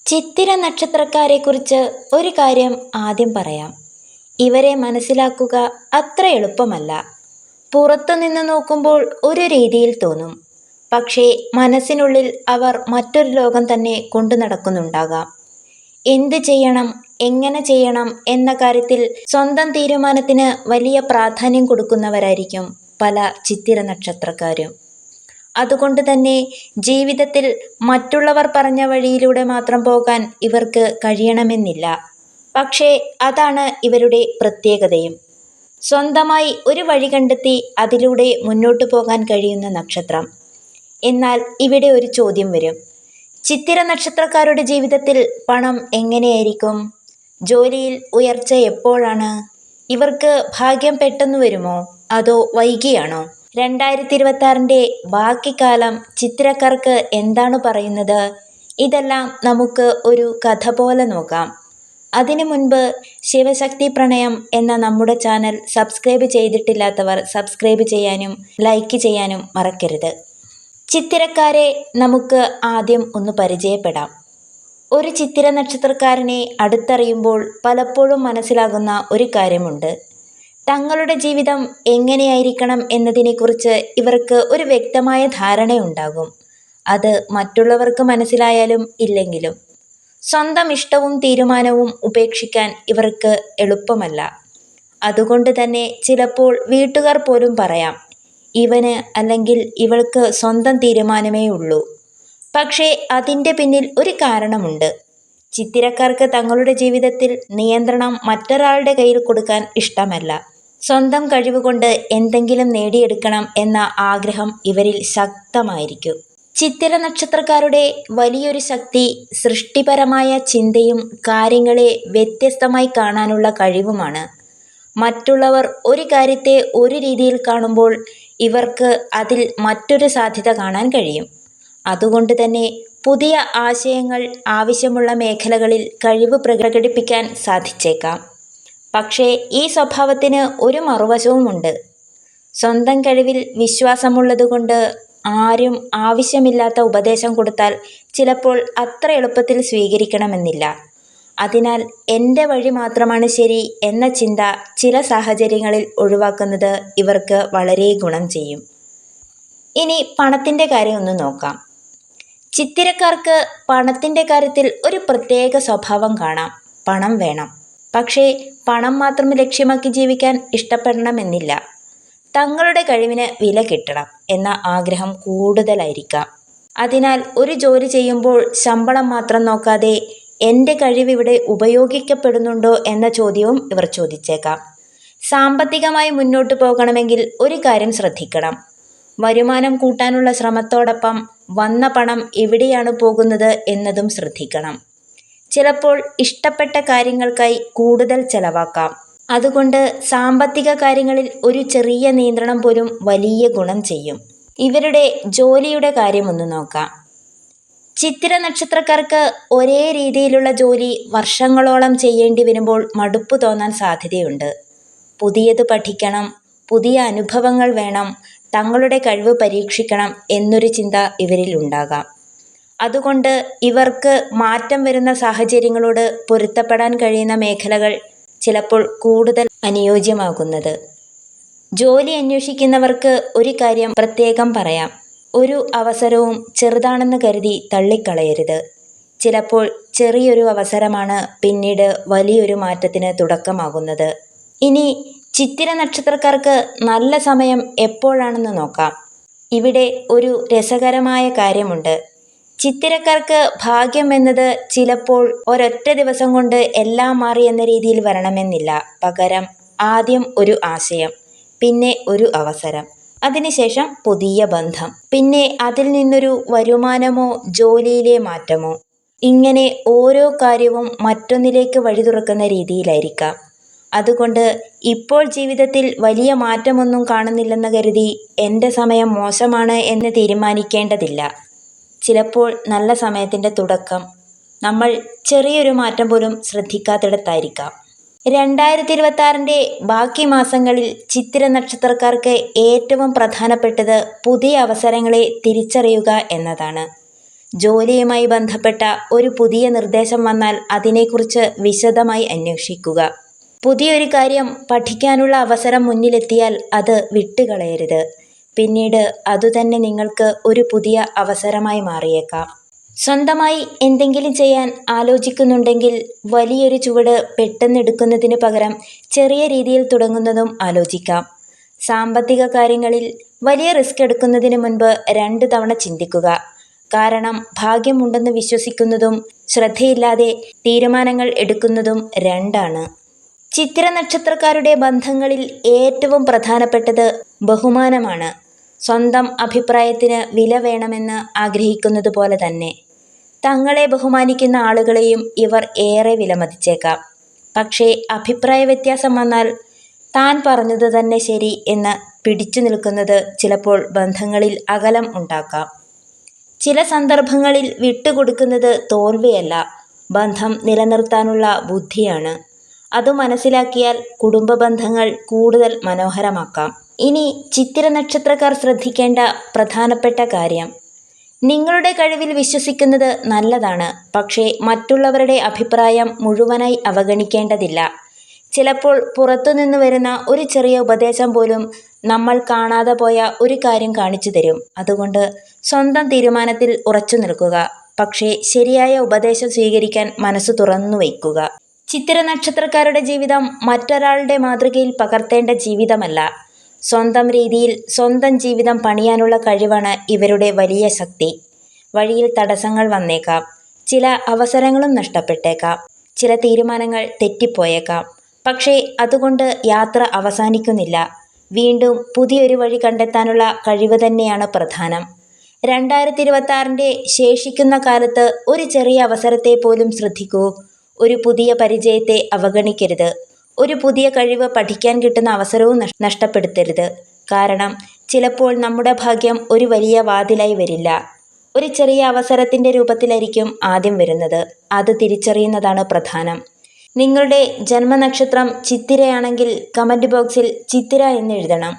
ചിത്തിര നക്ഷത്രക്കാരെക്കുറിച്ച് ഒരു കാര്യം ആദ്യം പറയാം. ഇവരെ മനസ്സിലാക്കുക അത്ര എളുപ്പമല്ല. പുറത്തുനിന്ന് നോക്കുമ്പോൾ ഒരു രീതിയിൽ തോന്നും. പക്ഷേ മനസ്സിനുള്ളിൽ അവർ മറ്റൊരു ലോകം തന്നെ കൊണ്ടു നടക്കുന്നുണ്ടാകാം. എന്ത് ചെയ്യണം, എങ്ങനെ ചെയ്യണം എന്ന കാര്യത്തിൽ സ്വന്തം തീരുമാനത്തിന് വലിയ പ്രാധാന്യം കൊടുക്കുന്നവരായിരിക്കും പല ചിത്തിര നക്ഷത്രക്കാരും. അതുകൊണ്ട് തന്നെ ജീവിതത്തിൽ മറ്റുള്ളവർ പറഞ്ഞ വഴിയിലൂടെ മാത്രം പോകാൻ ഇവർക്ക് കഴിയണമെന്നില്ല. പക്ഷേ അതാണ് ഇവരുടെ പ്രത്യേകതയും. സ്വന്തമായി ഒരു വഴി കണ്ടെത്തി അതിലൂടെ മുന്നോട്ടു പോകാൻ കഴിയുന്ന നക്ഷത്രം. എന്നാൽ ഇവിടെ ഒരു ചോദ്യം വരും. ചിത്തിര നക്ഷത്രക്കാരുടെ ജീവിതത്തിൽ പണം എങ്ങനെയായിരിക്കും? ജോലിയിൽ ഉയർച്ച എപ്പോഴാണ്? ഇവർക്ക് ഭാഗ്യം പെട്ടെന്ന് വരുമോ അതോ വൈകിയാണോ? 2026 ബാക്കി കാലം ചിത്തിരക്കാർക്ക് എന്താണ് പറയുന്നത്? ഇതെല്ലാം നമുക്ക് ഒരു കഥ പോലെ നോക്കാം. അതിനു മുൻപ് ശിവശക്തി പ്രണയം എന്ന നമ്മുടെ ചാനൽ സബ്സ്ക്രൈബ് ചെയ്തിട്ടില്ലാത്തവർ സബ്സ്ക്രൈബ് ചെയ്യാനും ലൈക്ക് ചെയ്യാനും മറക്കരുത്. ചിത്തിരക്കാരെ നമുക്ക് ആദ്യം ഒന്ന് പരിചയപ്പെടാം. ഒരു ചിത്തിര നക്ഷത്രക്കാരനെ അടുത്തറിയുമ്പോൾ പലപ്പോഴും മനസ്സിലാകുന്ന ഒരു കാര്യമുണ്ട്. തങ്ങളുടെ ജീവിതം എങ്ങനെയായിരിക്കണം എന്നതിനെക്കുറിച്ച് ഇവർക്ക് ഒരു വ്യക്തമായ ധാരണയുണ്ടാകും. അത് മറ്റുള്ളവർക്ക് മനസ്സിലായാലും ഇല്ലെങ്കിലും സ്വന്തം ഇഷ്ടവും തീരുമാനവും ഉപേക്ഷിക്കാൻ ഇവർക്ക് എളുപ്പമല്ല. അതുകൊണ്ട് തന്നെ ചിലപ്പോൾ വീട്ടുകാർ പോലും പറയാം, ഇവന് അല്ലെങ്കിൽ ഇവൾക്ക് സ്വന്തം തീരുമാനമേ ഉള്ളൂ. പക്ഷേ അതിൻ്റെ പിന്നിൽ ഒരു കാരണമുണ്ട്. ചിത്തിരക്കാർക്ക് തങ്ങളുടെ ജീവിതത്തിൽ നിയന്ത്രണം മറ്റൊരാളുടെ കയ്യിൽ കൊടുക്കാൻ ഇഷ്ടമല്ല. സ്വന്തം കഴിവുകൊണ്ട് എന്തെങ്കിലും നേടിയെടുക്കണം എന്ന ആഗ്രഹം ഇവരിൽ ശക്തമായിരിക്കും. ചിത്തിര നക്ഷത്രക്കാരുടെ വലിയൊരു ശക്തി സൃഷ്ടിപരമായ ചിന്തയും കാര്യങ്ങളെ വ്യത്യസ്തമായി കാണാനുള്ള കഴിവുമാണ്. മറ്റുള്ളവർ ഒരു കാര്യത്തെ ഒരു രീതിയിൽ കാണുമ്പോൾ ഇവർക്ക് അതിൽ മറ്റൊരു സാധ്യത കാണാൻ കഴിയും. അതുകൊണ്ട് തന്നെ പുതിയ ആശയങ്ങൾ ആവശ്യമുള്ള മേഖലകളിൽ കഴിവ് പ്രകടിപ്പിക്കാൻ സാധിച്ചേക്കാം. പക്ഷേ ഈ സ്വഭാവത്തിന് ഒരു മറുവശവുമുണ്ട്. സ്വന്തം കഴിവിൽ വിശ്വാസമുള്ളതുകൊണ്ട് ആരും ആവശ്യമില്ലാത്ത ഉപദേശം കൊടുത്താൽ ചിലപ്പോൾ അത്ര എളുപ്പത്തിൽ സ്വീകരിക്കണമെന്നില്ല. അതിനാൽ എൻ്റെ വഴി മാത്രമാണ് ശരി എന്ന ചിന്ത ചില സാഹചര്യങ്ങളിൽ ഒഴിവാക്കുന്നത് ഇവർക്ക് വളരെ ഗുണം ചെയ്യും. ഇനി പണത്തിൻ്റെ കാര്യം ഒന്ന് നോക്കാം. ചിത്തിരക്കാർക്ക് പണത്തിൻ്റെ കാര്യത്തിൽ ഒരു പ്രത്യേക സ്വഭാവം കാണാം. പണം വേണം. പക്ഷേ പണം മാത്രം ലക്ഷ്യമാക്കി ജീവിക്കാൻ ഇഷ്ടപ്പെടണമെന്നില്ല. തങ്ങളുടെ കഴിവിന് വില കിട്ടണം എന്ന ആഗ്രഹം കൂടുതലായിരിക്കാം. അതിനാൽ ഒരു ജോലി ചെയ്യുമ്പോൾ ശമ്പളം മാത്രം നോക്കാതെ എൻ്റെ കഴിവിവിടെ ഉപയോഗിക്കപ്പെടുന്നുണ്ടോ എന്ന ചോദ്യവും ഇവർ ചോദിച്ചേക്കാം. സാമ്പത്തികമായി മുന്നോട്ട് പോകണമെങ്കിൽ ഒരു കാര്യം ശ്രദ്ധിക്കണം. വരുമാനം കൂട്ടാനുള്ള ശ്രമത്തോടൊപ്പം വന്ന പണം എവിടെയാണ് പോകുന്നത് എന്നതും ശ്രദ്ധിക്കണം. ചിലപ്പോൾ ഇഷ്ടപ്പെട്ട കാര്യങ്ങൾക്കായി കൂടുതൽ ചെലവാക്കാം. അതുകൊണ്ട് സാമ്പത്തിക കാര്യങ്ങളിൽ ഒരു ചെറിയ നിയന്ത്രണം പോലും വലിയ ഗുണം ചെയ്യും. ഇവരുടെ ജോലിയുടെ കാര്യമൊന്ന് നോക്കാം. ചിത്തിര നക്ഷത്രക്കാർക്ക് ഒരേ രീതിയിലുള്ള ജോലി വർഷങ്ങളോളം ചെയ്യേണ്ടി വരുമ്പോൾ മടുപ്പ് തോന്നാൻ സാധ്യതയുണ്ട്. പുതിയത് പഠിക്കണം, പുതിയ അനുഭവങ്ങൾ വേണം, തങ്ങളുടെ കഴിവ് പരീക്ഷിക്കണം എന്നൊരു ചിന്ത ഇവരിൽ ഉണ്ടാകാം. അതുകൊണ്ട് ഇവർക്ക് മാറ്റം വരുന്ന സാഹചര്യങ്ങളോട് പൊരുത്തപ്പെടാൻ കഴിയുന്ന മേഖലകൾ ചിലപ്പോൾ കൂടുതൽ അനുയോജ്യമാകുന്നത്. ജോലി അന്വേഷിക്കുന്നവർക്ക് ഒരു കാര്യം പ്രത്യേകം പറയാം. ഒരു അവസരവും ചെറുതാണെന്ന് കരുതി തള്ളിക്കളയരുത്. ചിലപ്പോൾ ചെറിയൊരു അവസരമാണ് പിന്നീട് വലിയൊരു മാറ്റത്തിന് തുടക്കമാകുന്നത്. ഇനി ചിത്തിര നക്ഷത്രക്കാർക്ക് നല്ല സമയം എപ്പോഴാണെന്ന് നോക്കാം. ഇവിടെ ഒരു രസകരമായ കാര്യമുണ്ട്. ചിത്തിരക്കാർക്ക് ഭാഗ്യം എന്നത് ചിലപ്പോൾ ഒരൊറ്റ ദിവസം കൊണ്ട് എല്ലാം മാറി എന്ന രീതിയിൽ വരണമെന്നില്ല. പകരം ആദ്യം ഒരു ആശയം, പിന്നെ ഒരു അവസരം, അതിനുശേഷം പുതിയ ബന്ധം, പിന്നെ അതിൽ നിന്നൊരു വരുമാനമോ ജോലിയിലെ മാറ്റമോ, ഇങ്ങനെ ഓരോ കാര്യവും മറ്റൊന്നിലേക്ക് വഴി തുറക്കുന്ന രീതിയിലായിരിക്കാം. അതുകൊണ്ട് ഇപ്പോൾ ജീവിതത്തിൽ വലിയ മാറ്റമൊന്നും കാണുന്നില്ലെന്ന് കരുതി എൻ്റെ സമയം മോശമാണ് എന്ന് തീരുമാനിക്കേണ്ടതില്ല. ചിലപ്പോൾ നല്ല സമയത്തിൻ്റെ തുടക്കം നമ്മൾ ചെറിയൊരു മാറ്റം പോലും ശ്രദ്ധിക്കാത്തിടത്തായിരിക്കാം. 2026 ബാക്കി മാസങ്ങളിൽ ചിത്തിര നക്ഷത്രക്കാർക്ക് ഏറ്റവും പ്രധാനപ്പെട്ടത് പുതിയ അവസരങ്ങളെ തിരിച്ചറിയുക എന്നതാണ്. ജോലിയുമായി ബന്ധപ്പെട്ട ഒരു പുതിയ നിർദ്ദേശം വന്നാൽ അതിനെക്കുറിച്ച് വിശദമായി അന്വേഷിക്കുക. പുതിയൊരു കാര്യം പഠിക്കാനുള്ള അവസരം മുന്നിലെത്തിയാൽ അത് വിട്ടുകളയരുത്. പിന്നീട് അതുതന്നെ നിങ്ങൾക്ക് ഒരു പുതിയ അവസരമായി മാറിയേക്കാം. സ്വന്തമായി എന്തെങ്കിലും ചെയ്യാൻ ആലോചിക്കുന്നുണ്ടെങ്കിൽ വലിയൊരു ചുവട് പെട്ടെന്നെടുക്കുന്നതിന് പകരം ചെറിയ രീതിയിൽ തുടങ്ങുന്നതും ആലോചിക്കാം. സാമ്പത്തിക കാര്യങ്ങളിൽ വലിയ റിസ്ക് എടുക്കുന്നതിന് മുൻപ് 2 തവണ ചിന്തിക്കുക. കാരണം ഭാഗ്യമുണ്ടെന്ന് വിശ്വസിക്കുന്നതും ശ്രദ്ധയില്ലാതെ തീരുമാനങ്ങൾ എടുക്കുന്നതും രണ്ടാണ്. ചിത്തിര നക്ഷത്രക്കാരുടെ ബന്ധങ്ങളിൽ ഏറ്റവും പ്രധാനപ്പെട്ടത് ബഹുമാനമാണ്. സ്വന്തം അഭിപ്രായത്തിന് വില വേണമെന്ന് ആഗ്രഹിക്കുന്നത് പോലെ തന്നെ തങ്ങളെ ബഹുമാനിക്കുന്ന ആളുകളെയും ഇവർ ഏറെ വിലമതിച്ചേക്കാം. പക്ഷേ അഭിപ്രായ വ്യത്യാസം വന്നാൽ താൻ പറഞ്ഞത് തന്നെ ശരി എന്ന് പിടിച്ചു നിൽക്കുന്നത് ചിലപ്പോൾ ബന്ധങ്ങളിൽ അകലം ഉണ്ടാക്കാം. ചില സന്ദർഭങ്ങളിൽ വിട്ടുകൊടുക്കുന്നത് തോൽവിയല്ല, ബന്ധം നിലനിർത്താനുള്ള ബുദ്ധിയാണ്. അത് മനസ്സിലാക്കിയാൽ കുടുംബ ബന്ധങ്ങൾ കൂടുതൽ മനോഹരമാക്കാം. ഇനി ചിത്തിര നക്ഷത്രക്കാർ ശ്രദ്ധിക്കേണ്ട പ്രധാനപ്പെട്ട കാര്യം: നിങ്ങളുടെ കഴിവിൽ വിശ്വസിക്കുന്നത് നല്ലതാണ്, പക്ഷേ മറ്റുള്ളവരുടെ അഭിപ്രായം മുഴുവനായി അവഗണിക്കേണ്ടതില്ല. ചിലപ്പോൾ പുറത്തുനിന്ന് വരുന്ന ഒരു ചെറിയ ഉപദേശം പോലും നമ്മൾ കാണാതെ പോയ ഒരു കാര്യം കാണിച്ചു തരും. അതുകൊണ്ട് സ്വന്തം തീരുമാനത്തിൽ ഉറച്ചു നിൽക്കുക, പക്ഷേ ശരിയായ ഉപദേശം സ്വീകരിക്കാൻ മനസ്സ് തുറന്നു വയ്ക്കുക. ചിത്തിര നക്ഷത്രക്കാരുടെ ജീവിതം മറ്റൊരാളുടെ മാതൃകയിൽ പകർത്തേണ്ട ജീവിതമല്ല. സ്വന്തം രീതിയിൽ സ്വന്തം ജീവിതം പണിയാനുള്ള കഴിവാണ് ഇവരുടെ വലിയ ശക്തി. വഴിയിൽ തടസ്സങ്ങൾ വന്നേക്കാം, ചില അവസരങ്ങളും നഷ്ടപ്പെട്ടേക്കാം, ചില തീരുമാനങ്ങൾ തെറ്റിപ്പോയേക്കാം. പക്ഷേ അതുകൊണ്ട് യാത്ര അവസാനിക്കുന്നില്ല. വീണ്ടും പുതിയൊരു വഴി കണ്ടെത്താനുള്ള കഴിവ് തന്നെയാണ് പ്രധാനം. 2026 ശേഷിക്കുന്ന കാലത്ത് ഒരു ചെറിയ അവസരത്തെ പോലും ശ്രദ്ധിക്കൂ. ഒരു പുതിയ പരിചയത്തെ അവഗണിക്കരുത്. ഒരു പുതിയ കഴിവ് പഠിക്കാൻ കിട്ടുന്ന അവസരവും നഷ്ടപ്പെടുത്തരുത്. കാരണം ചിലപ്പോൾ നമ്മുടെ ഭാഗ്യം ഒരു വലിയ വാതിലായി വരില്ല, ഒരു ചെറിയ അവസരത്തിൻ്റെ രൂപത്തിലായിരിക്കും ആദ്യം വരുന്നത്. അത് തിരിച്ചറിയുന്നതാണ് പ്രധാനം. നിങ്ങളുടെ ജന്മനക്ഷത്രം ചിത്തിരയാണെങ്കിൽ കമൻറ്റ് ബോക്സിൽ ചിത്തിര എന്ന് എഴുതണം.